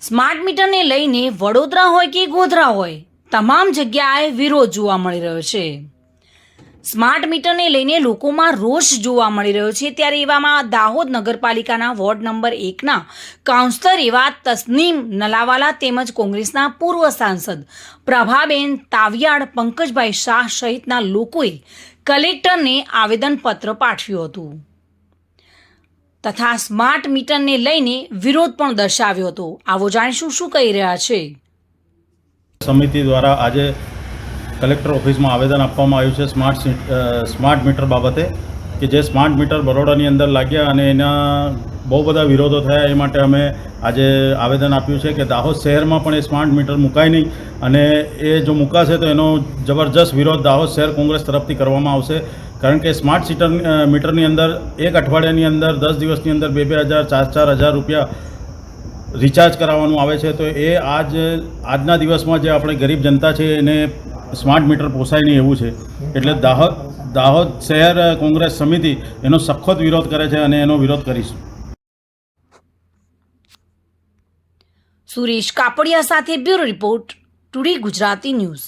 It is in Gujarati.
સ્માર્ટ મીટરને લઈને વડોદરા હોય કે ગોધરા હોય તમામ જગ્યાએ વિરોધ જોવા મળી રહ્યો છે। સ્માર્ટ મીટરને લઈને લોકોમાં રોષ જોવા મળી રહ્યો છે। ત્યારે એવામાં દાહોદ નગરપાલિકાના વોર્ડ નંબર 1ના કાઉન્સિલર એવા તસ્નીમ નલાવાલા તેમજ કોંગ્રેસના પૂર્વ સાંસદ પ્રભાબેન તાવિયાડ, પંકજભાઈ શાહ સહિતના લોકોએ કલેક્ટરને આવેદનપત્ર પાઠવ્યું હતું તથા સ્માર્ટ મીટરને લઈને વિરોધ પણ દર્શાવ્યો હતો। આવો જાણીશું શું કહી રહ્યા છે। સમિતિ દ્વારા આજે કલેક્ટર ઓફિસમાં આવેદન આપવામાં આવ્યું છે સ્માર્ટ મીટર બાબતે કે જે સ્માર્ટ મીટર બરોડાની અંદર લાગ્યા અને એના બહુ બધા વિરોધો થયા। એ માટે અમે આજે આવેદન આપ્યું છે કે દાહોદ શહેરમાં પણ એ સ્માર્ટ મીટર મુકાય નહીં અને એ જો મુકાશે તો એનો જબરજસ્ત વિરોધ દાહોદ શહેર કોંગ્રેસ તરફથી કરવામાં આવશે। કારણ કે સ્માર્ટ મીટરની અંદર એક અઠવાડિયાની અંદર 10 દિવસની અંદર 2,000 4,000 રૂપિયા રિચાર્જ કરાવવાનું આવે છે। તો એ આજના દિવસમાં જે આપણે ગરીબ જનતા છે એને સ્માર્ટ મીટર પોસાય નહીં એવું છે। એટલે દાહોદ શહેર કોંગ્રેસ સમિતિ એનો સખત વિરોધ કરે છે અને એનો વિરોધ કરીશું। સુરેશ કાપડિયા સાથે bureau report, today Gujarati news.